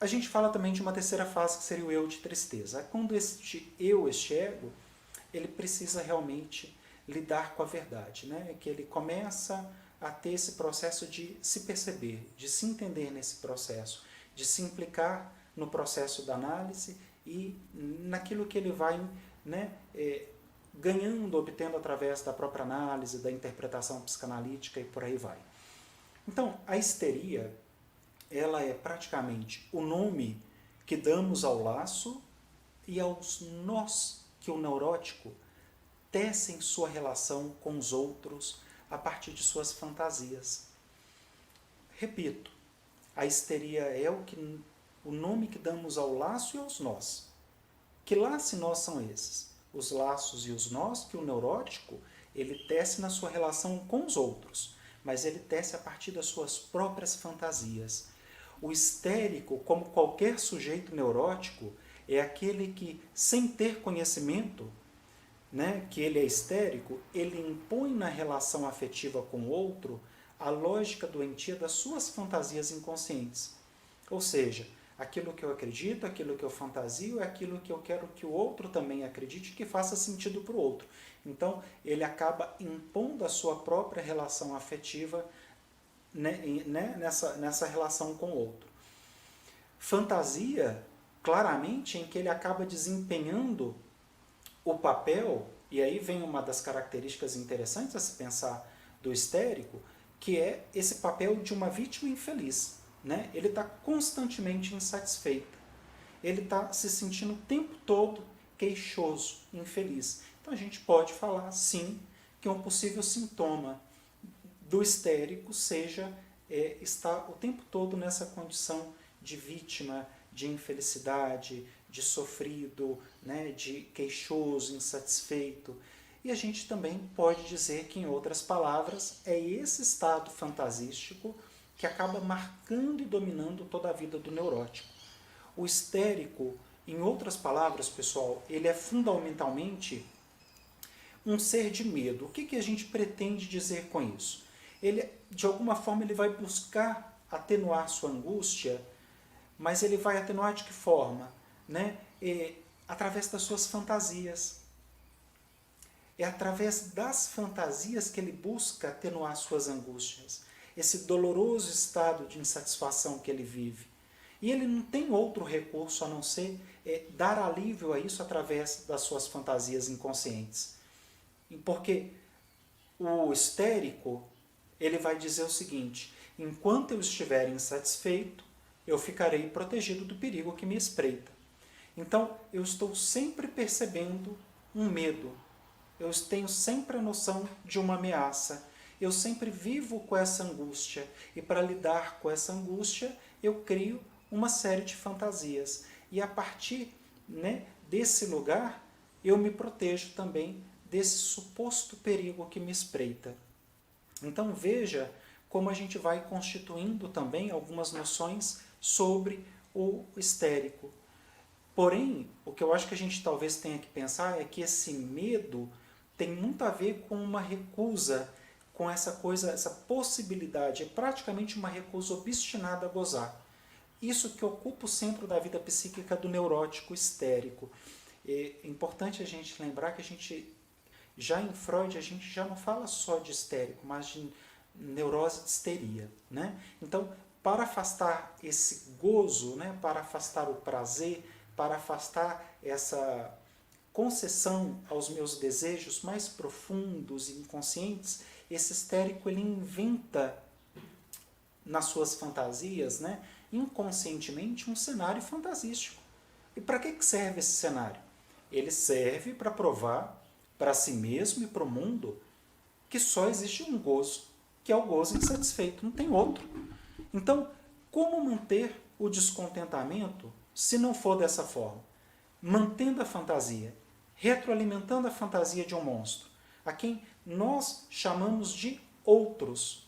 A gente fala também de uma terceira fase, que seria o eu de tristeza. É quando este eu, este ego, ele precisa realmente lidar com a verdade, né? Que ele começa a ter esse processo de se perceber, de se entender nesse processo, de se implicar no processo da análise e naquilo que ele vai, né, ganhando, obtendo através da própria análise, da interpretação psicanalítica e por aí vai. Então, a histeria, ela é praticamente o nome que damos ao laço e aos nós que o neurótico tece em sua relação com os outros a partir de suas fantasias. Repito, a histeria é o nome que damos ao laço e aos nós. Que laço e nós são esses? Os laços e os nós que o neurótico ele tece na sua relação com os outros, mas ele tece a partir das suas próprias fantasias. O histérico, como qualquer sujeito neurótico, é aquele que, sem ter conhecimento, né, que ele é histérico, ele impõe na relação afetiva com o outro a lógica doentia das suas fantasias inconscientes. Ou seja, aquilo que eu acredito, aquilo que eu fantasio, é aquilo que eu quero que o outro também acredite e que faça sentido para o outro. Então, ele acaba impondo a sua própria relação afetiva, né, nessa relação com o outro. Fantasia, claramente, em que ele acaba desempenhando o papel, e aí vem uma das características interessantes a se pensar do histérico, que é esse papel de uma vítima infeliz. Né? Ele está constantemente insatisfeito. Ele está se sentindo o tempo todo queixoso, infeliz. Então a gente pode falar, sim, que um possível sintoma do histérico seja estar o tempo todo nessa condição de vítima, de infelicidade, de sofrido, né, de queixoso, insatisfeito. E a gente também pode dizer que, em outras palavras, é esse estado fantasístico que acaba marcando e dominando toda a vida do neurótico. O histérico, em outras palavras, pessoal, ele é fundamentalmente um ser de medo. O que a gente pretende dizer com isso? Ele, de alguma forma, ele vai buscar atenuar sua angústia, mas ele vai atenuar de que forma? Né? Através das suas fantasias. É através das fantasias que ele busca atenuar suas angústias. Esse doloroso estado de insatisfação que ele vive. E ele não tem outro recurso a não ser dar alívio a isso através das suas fantasias inconscientes. Porque o histérico, ele vai dizer o seguinte: enquanto eu estiver insatisfeito, eu ficarei protegido do perigo que me espreita. Então, eu estou sempre percebendo um medo. Eu tenho sempre a noção de uma ameaça. Eu sempre vivo com essa angústia. E para lidar com essa angústia, eu crio uma série de fantasias. E a partir, né, desse lugar, eu me protejo também desse suposto perigo que me espreita. Então veja como a gente vai constituindo também algumas noções sobre o histérico. Porém, o que eu acho que a gente talvez tenha que pensar é que esse medo tem muito a ver com uma recusa, com essa coisa, essa possibilidade, é praticamente uma recusa obstinada a gozar. Isso que ocupa o centro da vida psíquica do neurótico histérico. É importante a gente lembrar que a gente, já em Freud, a gente já não fala só de histérico, mas de neurose de histeria. Né? Então, para afastar esse gozo, né, para afastar o prazer, para afastar essa concessão aos meus desejos mais profundos e inconscientes, esse histérico ele inventa nas suas fantasias, né, inconscientemente, um cenário fantasístico. E para que serve esse cenário? Ele serve para provar para si mesmo e para o mundo que só existe um gozo, que é o gozo insatisfeito, não tem outro. Então, como manter o descontentamento se não for dessa forma? Mantendo a fantasia, retroalimentando a fantasia de um monstro, a quem nós chamamos de outros.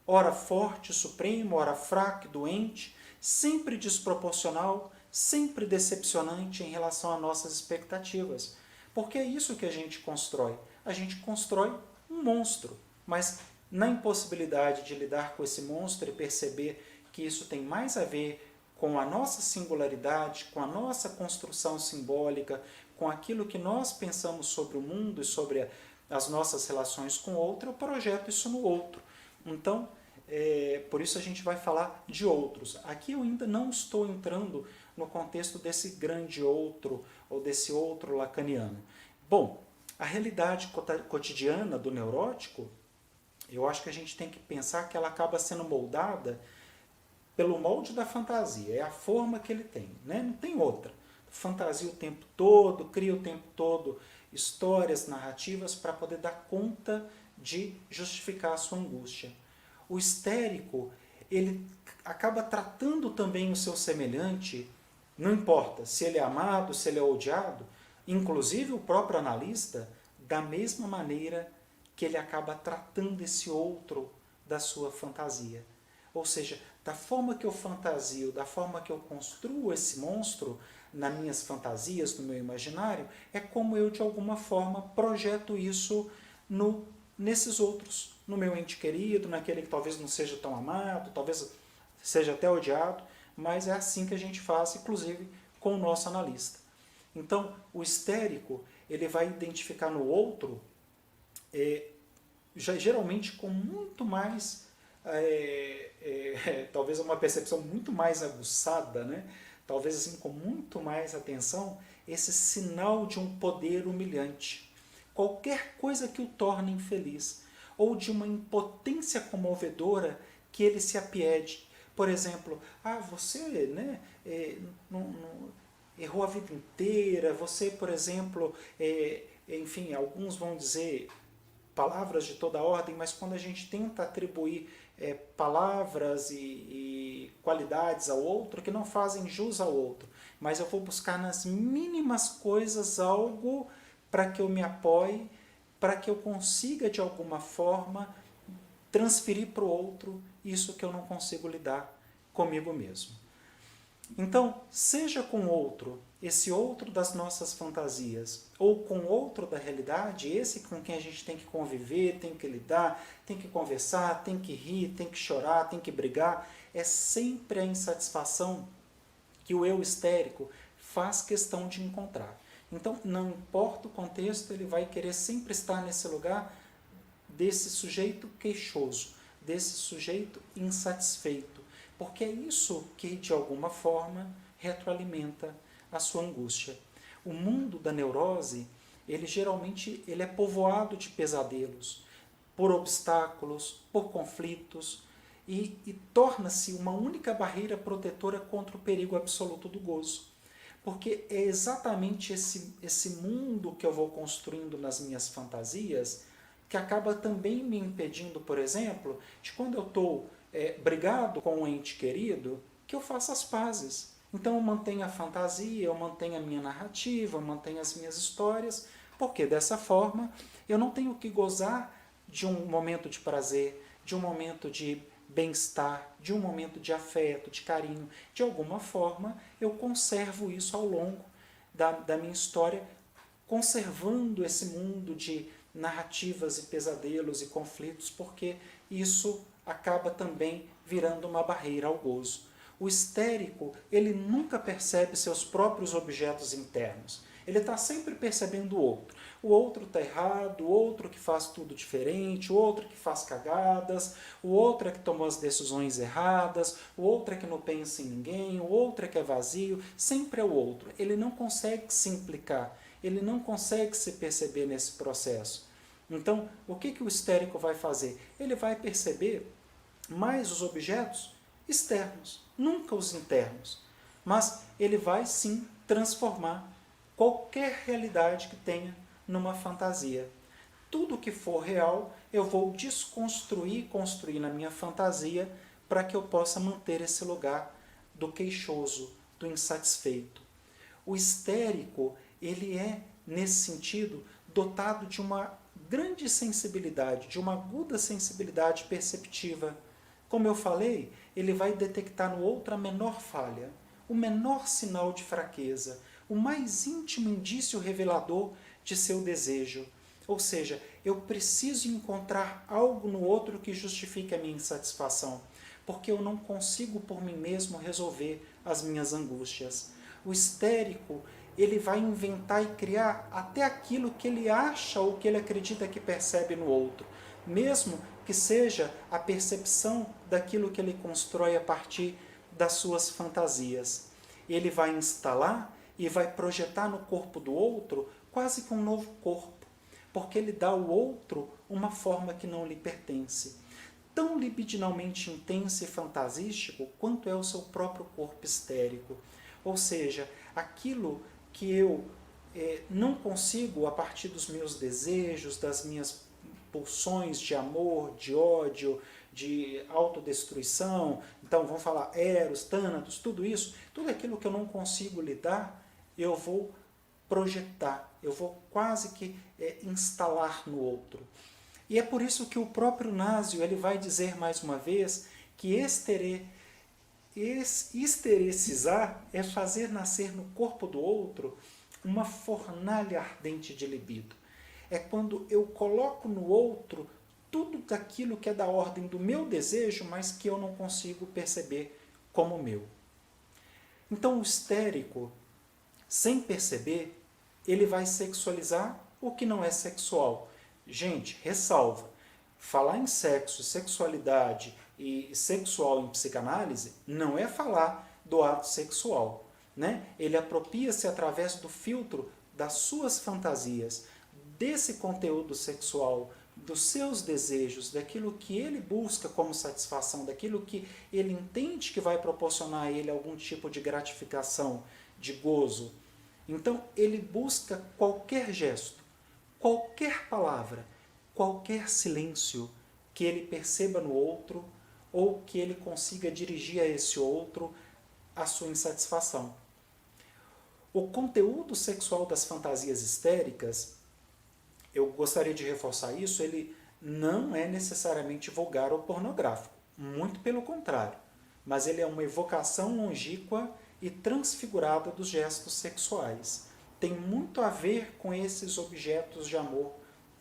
Ora forte, supremo, ora fraco, doente, sempre desproporcional, sempre decepcionante em relação a nossas expectativas. Porque é isso que a gente constrói. A gente constrói um monstro, mas na impossibilidade de lidar com esse monstro e perceber que isso tem mais a ver com a nossa singularidade, com a nossa construção simbólica, com aquilo que nós pensamos sobre o mundo e sobre as nossas relações com o outro, eu projeto isso no outro. Então, por isso a gente vai falar de outros. Aqui eu ainda não estou entrando no contexto desse grande outro, ou desse outro lacaniano. Bom, a realidade cotidiana do neurótico, eu acho que a gente tem que pensar que ela acaba sendo moldada pelo molde da fantasia, é a forma que ele tem, né? Não tem outra. Fantasia o tempo todo, cria o tempo todo histórias, narrativas para poder dar conta de justificar a sua angústia. O histérico, ele acaba tratando também o seu semelhante, não importa se ele é amado, se ele é odiado, inclusive o próprio analista, da mesma maneira que ele acaba tratando esse outro da sua fantasia. Ou seja, da forma que eu fantasio, da forma que eu construo esse monstro nas minhas fantasias, no meu imaginário, é como eu, de alguma forma, projeto isso nesses outros. No meu ente querido, naquele que talvez não seja tão amado, talvez seja até odiado, mas é assim que a gente faz, inclusive, com o nosso analista. Então, o histérico, ele vai identificar no outro, geralmente com muito mais, talvez uma percepção muito mais aguçada, né? Talvez assim com muito mais atenção, esse sinal de um poder humilhante. Qualquer coisa que o torne infeliz, ou de uma impotência comovedora que ele se apiede. Por exemplo, você, né, errou a vida inteira, você, por exemplo, enfim, alguns vão dizer palavras de toda ordem, mas quando a gente tenta atribuir palavras e qualidades ao outro que não fazem jus ao outro, mas eu vou buscar nas mínimas coisas algo para que eu me apoie, para que eu consiga de alguma forma transferir para o outro isso que eu não consigo lidar comigo mesmo. Então, seja com outro, esse outro das nossas fantasias, ou com outro da realidade, esse com quem a gente tem que conviver, tem que lidar, tem que conversar, tem que rir, tem que chorar, tem que brigar, é sempre a insatisfação que o eu histérico faz questão de encontrar. Então, não importa o contexto, ele vai querer sempre estar nesse lugar desse sujeito queixoso, desse sujeito insatisfeito, porque é isso que, de alguma forma, retroalimenta a sua angústia. O mundo da neurose, ele geralmente é povoado de pesadelos, por obstáculos, por conflitos, e torna-se uma única barreira protetora contra o perigo absoluto do gozo. Porque é exatamente esse mundo que eu vou construindo nas minhas fantasias que acaba também me impedindo, por exemplo, de quando eu estou brigado com um ente querido, que eu faça as pazes. Então eu mantenho a fantasia, eu mantenho a minha narrativa, eu mantenho as minhas histórias, porque dessa forma eu não tenho que gozar de um momento de prazer, de um momento de bem-estar, de um momento de afeto, de carinho. De alguma forma eu conservo isso ao longo da minha história, conservando esse mundo de narrativas e pesadelos e conflitos, porque isso acaba também virando uma barreira ao gozo. O histérico, ele nunca percebe seus próprios objetos internos. Ele está sempre percebendo o outro. O outro está errado, o outro que faz tudo diferente, o outro que faz cagadas, o outro é que tomou as decisões erradas, o outro é que não pensa em ninguém, o outro é que é vazio. Sempre é o outro. Ele não consegue se implicar, ele não consegue se perceber nesse processo. Então, o que o histérico vai fazer? Ele vai perceber mais os objetos externos, nunca os internos. Mas ele vai sim transformar qualquer realidade que tenha numa fantasia. Tudo que for real, eu vou desconstruir e construir na minha fantasia para que eu possa manter esse lugar do queixoso, do insatisfeito. O histérico, ele é, nesse sentido, dotado de uma grande sensibilidade, de uma aguda sensibilidade perceptiva. Como eu falei, ele vai detectar no outro a menor falha, o menor sinal de fraqueza, o mais íntimo indício revelador de seu desejo. Ou seja, eu preciso encontrar algo no outro que justifique a minha insatisfação, porque eu não consigo por mim mesmo resolver as minhas angústias. O histérico, ele vai inventar e criar até aquilo que ele acha ou que ele acredita que percebe no outro, mesmo que seja a percepção daquilo que ele constrói a partir das suas fantasias. Ele vai instalar e vai projetar no corpo do outro quase que um novo corpo, porque ele dá ao outro uma forma que não lhe pertence. Tão libidinalmente intenso e fantasístico quanto é o seu próprio corpo histérico. Ou seja, aquilo que eu não consigo, a partir dos meus desejos, das minhas pulsões de amor, de ódio, de autodestruição, então vamos falar Eros, Thanatos, tudo isso, tudo aquilo que eu não consigo lidar, eu vou projetar, eu vou quase que instalar no outro. E é por isso que o próprio Nasio ele vai dizer mais uma vez que histerecizar é fazer nascer no corpo do outro uma fornalha ardente de libido. É quando eu coloco no outro tudo daquilo que é da ordem do meu desejo, mas que eu não consigo perceber como meu. Então o histérico, sem perceber, ele vai sexualizar o que não é sexual. Gente, ressalva, falar em sexo, sexualidade e sexual em psicanálise não é falar do ato sexual, né? Ele apropria-se através do filtro das suas fantasias, desse conteúdo sexual, dos seus desejos, daquilo que ele busca como satisfação, daquilo que ele entende que vai proporcionar a ele algum tipo de gratificação, de gozo. Então ele busca qualquer gesto, qualquer palavra, qualquer silêncio que ele perceba no outro ou que ele consiga dirigir a esse outro a sua insatisfação. O conteúdo sexual das fantasias histéricas, eu gostaria de reforçar isso, ele não é necessariamente vulgar ou pornográfico, muito pelo contrário, mas ele é uma evocação longínqua e transfigurada dos gestos sexuais. Tem muito a ver com esses objetos de amor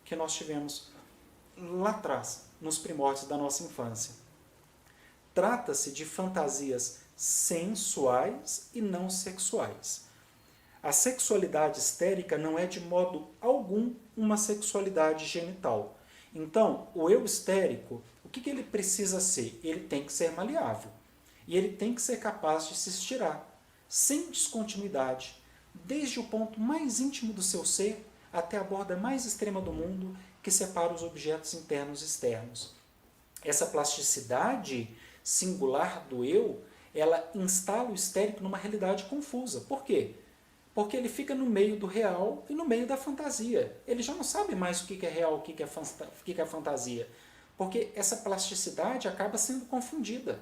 que nós tivemos lá atrás, nos primórdios da nossa infância. Trata-se de fantasias sensuais e não sexuais. A sexualidade histérica não é de modo algum uma sexualidade genital. Então, o eu histérico, o que ele precisa ser? Ele tem que ser maleável. E ele tem que ser capaz de se estirar, sem descontinuidade, desde o ponto mais íntimo do seu ser até a borda mais extrema do mundo que separa os objetos internos e externos. Essa plasticidade singular do eu, ela instala o histérico numa realidade confusa. Por quê? Porque ele fica no meio do real e no meio da fantasia. Ele já não sabe mais o que é real, o que é fantasia. Porque essa plasticidade acaba sendo confundida.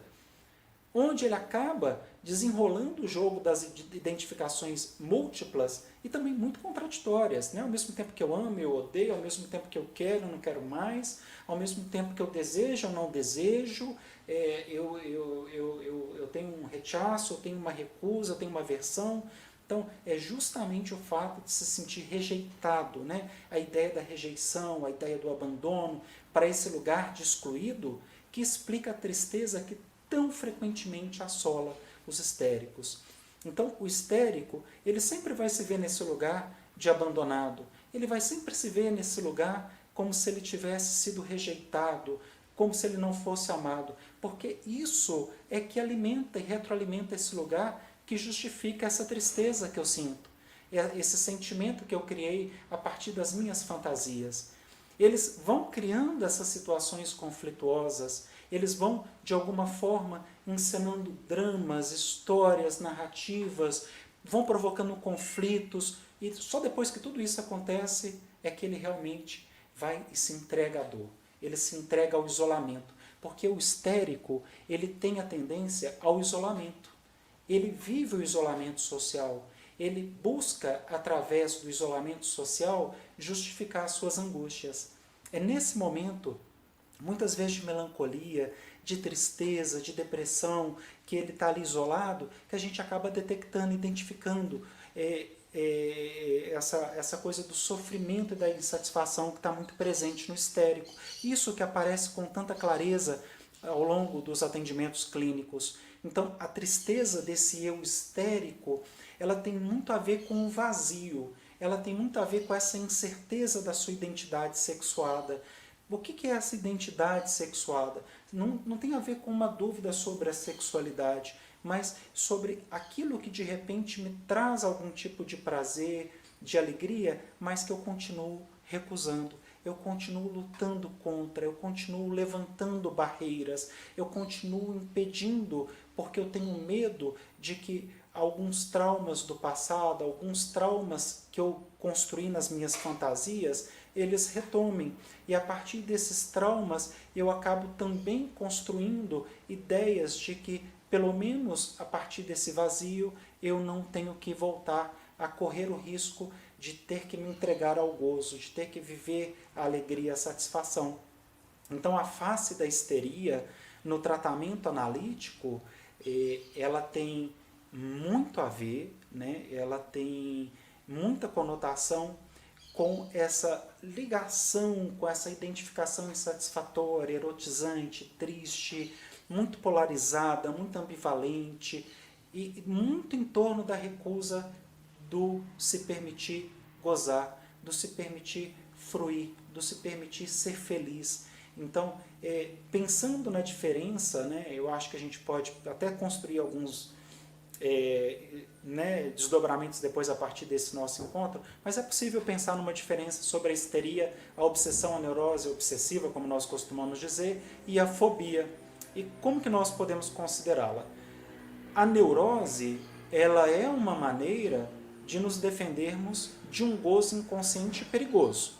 Onde ele acaba desenrolando o jogo das identificações múltiplas e também muito contraditórias. Né? Ao mesmo tempo que eu amo, eu odeio, ao mesmo tempo que eu quero, eu não quero mais, ao mesmo tempo que eu desejo, eu não desejo, eu tenho um rechaço, eu tenho uma recusa, eu tenho uma aversão. Então, é justamente o fato de se sentir rejeitado, né? A ideia da rejeição, a ideia do abandono, para esse lugar de excluído, que explica a tristeza que tão frequentemente assola os histéricos. Então, o histérico, ele sempre vai se ver nesse lugar de abandonado, ele vai sempre se ver nesse lugar como se ele tivesse sido rejeitado, como se ele não fosse amado, porque isso é que alimenta e retroalimenta esse lugar que justifica essa tristeza que eu sinto, esse sentimento que eu criei a partir das minhas fantasias. Eles vão criando essas situações conflituosas, eles vão, de alguma forma, encenando dramas, histórias, narrativas, vão provocando conflitos, e só depois que tudo isso acontece é que ele realmente vai e se entrega à dor, ele se entrega ao isolamento, porque o histérico, ele tem a tendência ao isolamento. Ele vive o isolamento social, ele busca, através do isolamento social, justificar as suas angústias. É nesse momento, muitas vezes de melancolia, de tristeza, de depressão, que ele está ali isolado, que a gente acaba detectando, identificando essa coisa do sofrimento e da insatisfação que está muito presente no histérico. Isso que aparece com tanta clareza ao longo dos atendimentos clínicos. Então, a tristeza desse eu histérico, ela tem muito a ver com o vazio, ela tem muito a ver com essa incerteza da sua identidade sexuada. O que é essa identidade sexuada? Não tem a ver com uma dúvida sobre a sexualidade, mas sobre aquilo que de repente me traz algum tipo de prazer, de alegria, mas que eu continuo recusando. Eu continuo lutando contra, eu continuo levantando barreiras, eu continuo impedindo, porque eu tenho medo de que alguns traumas do passado, alguns traumas que eu construí nas minhas fantasias, eles retomem. E a partir desses traumas, eu acabo também construindo ideias de que, pelo menos a partir desse vazio, eu não tenho que voltar a correr o risco de ter que me entregar ao gozo, de ter que viver a alegria, a satisfação. Então, a face da histeria no tratamento analítico, ela tem muito a ver, né? Ela tem muita conotação com essa ligação, com essa identificação insatisfatória, erotizante, triste, muito polarizada, muito ambivalente e muito em torno da recusa do se permitir gozar, do se permitir fruir, do se permitir ser feliz. Então, pensando na diferença, né, eu acho que a gente pode até construir alguns desdobramentos depois a partir desse nosso encontro, mas é possível pensar numa diferença sobre a histeria, a obsessão, a neurose obsessiva, como nós costumamos dizer, e a fobia. E como que nós podemos considerá-la? A neurose, ela é uma maneira de nos defendermos de um gozo inconsciente e perigoso.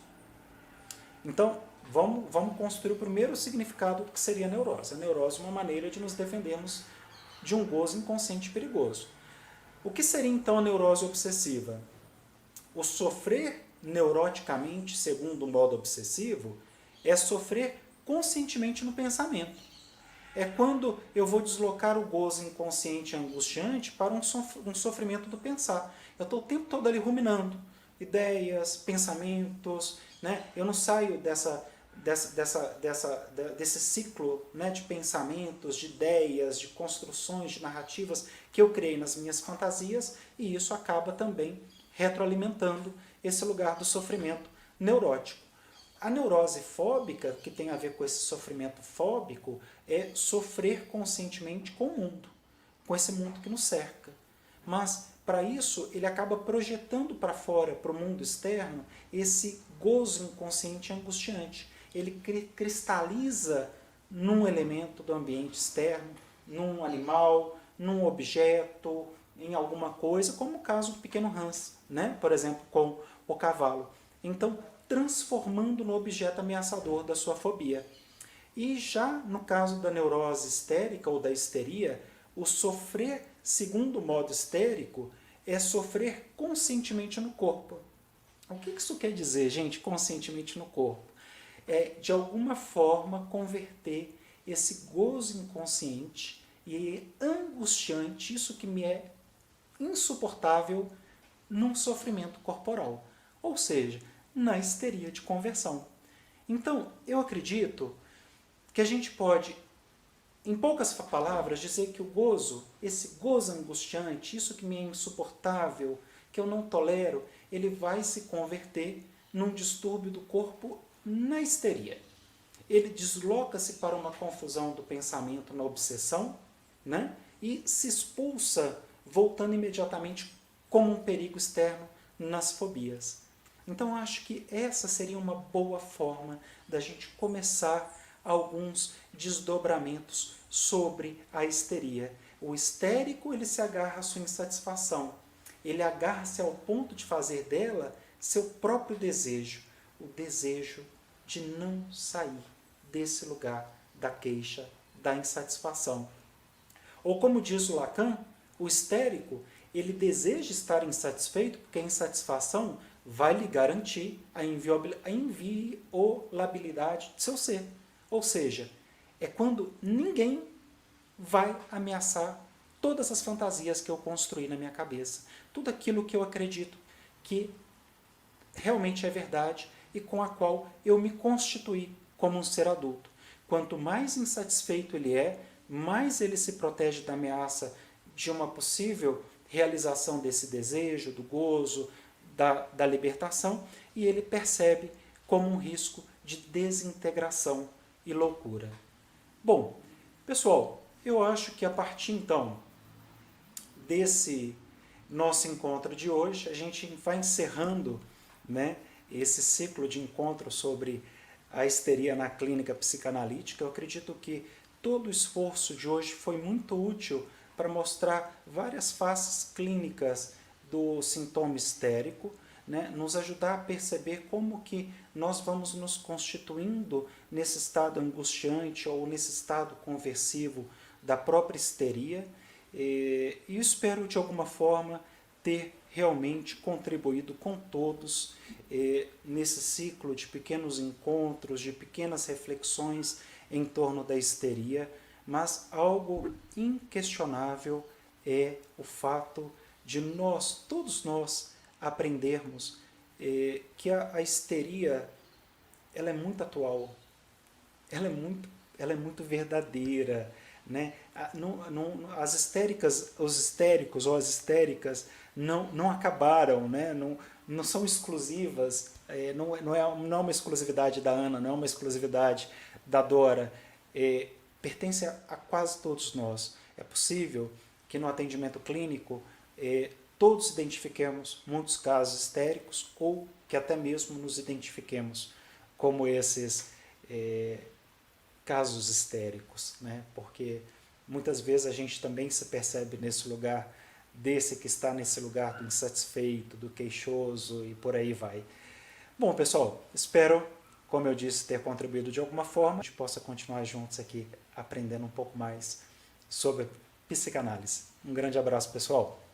Então, vamos construir o primeiro significado do que seria a neurose. A neurose é uma maneira de nos defendermos de um gozo inconsciente e perigoso. O que seria então a neurose obsessiva? O sofrer neuroticamente, segundo o modo obsessivo, é sofrer conscientemente no pensamento. É quando eu vou deslocar o gozo inconsciente e angustiante para um sofrimento do pensar. Eu estou o tempo todo ali ruminando ideias, pensamentos, né? Eu não saio desse ciclo, né, de pensamentos, de ideias, de construções, de narrativas que eu criei nas minhas fantasias, e isso acaba também retroalimentando esse lugar do sofrimento neurótico. A neurose fóbica, que tem a ver com esse sofrimento fóbico, é sofrer conscientemente com o mundo, com esse mundo que nos cerca. Mas, para isso, ele acaba projetando para fora, para o mundo externo, esse gozo inconsciente e angustiante. Ele cristaliza num elemento do ambiente externo, num animal, num objeto, em alguma coisa, como o caso do pequeno Hans, né? Por exemplo, com o cavalo. Então, transformando no objeto ameaçador da sua fobia. E já no caso da neurose histérica ou da histeria, o sofrer segundo o modo histérico é sofrer conscientemente no corpo. O que isso quer dizer, gente, conscientemente no corpo? É, de alguma forma, converter esse gozo inconsciente e angustiante, isso que me é insuportável, num sofrimento corporal. Ou seja, na histeria de conversão. Então, eu acredito que a gente pode, em poucas palavras, dizer que o gozo, esse gozo angustiante, isso que me é insuportável, que eu não tolero, ele vai se converter num distúrbio do corpo na histeria. Ele desloca-se para uma confusão do pensamento na obsessão, né? E se expulsa, voltando imediatamente como um perigo externo nas fobias. Então, acho que essa seria uma boa forma da gente começar alguns desdobramentos sobre a histeria. O histérico, ele se agarra à sua insatisfação. Ele agarra-se ao ponto de fazer dela seu próprio desejo. O desejo de não sair desse lugar da queixa, da insatisfação. Ou como diz o Lacan, o histérico, ele deseja estar insatisfeito porque a insatisfação vai lhe garantir a inviolabilidade de seu ser. Ou seja, é quando ninguém vai ameaçar todas as fantasias que eu construí na minha cabeça. Tudo aquilo que eu acredito que realmente é verdade e com a qual eu me constituí como um ser adulto. quanto mais insatisfeito ele é, mais ele se protege da ameaça de uma possível realização desse desejo, do gozo, da libertação, e ele percebe como um risco de desintegração e loucura. Bom, pessoal, eu acho que a partir então desse nosso encontro de hoje, a gente vai encerrando, né, esse ciclo de encontro sobre a histeria na clínica psicanalítica. Eu acredito que todo o esforço de hoje foi muito útil para mostrar várias faces clínicas do sintoma histérico, né, nos ajudar a perceber como que nós vamos nos constituindo nesse estado angustiante ou nesse estado conversivo da própria histeria. E espero, de alguma forma, ter realmente contribuído com todos nesse ciclo de pequenos encontros, de pequenas reflexões em torno da histeria, mas algo inquestionável é o fato de nós, todos nós, aprendermos que a histeria ela é muito atual, ela é muito verdadeira, né? As histéricas, os histéricos ou as histéricas não acabaram, né? Não são exclusivas, não é uma exclusividade da Ana, não é uma exclusividade da Dora, pertence a quase todos nós. É possível que no atendimento clínico todos identifiquemos muitos casos histéricos ou que até mesmo nos identifiquemos como esses casos histéricos, né? Porque muitas vezes a gente também se percebe nesse lugar, desse que está nesse lugar do insatisfeito, do queixoso e por aí vai. Bom, pessoal, espero, como eu disse, ter contribuído de alguma forma, a gente possa continuar juntos aqui aprendendo um pouco mais sobre psicanálise. Um grande abraço, pessoal!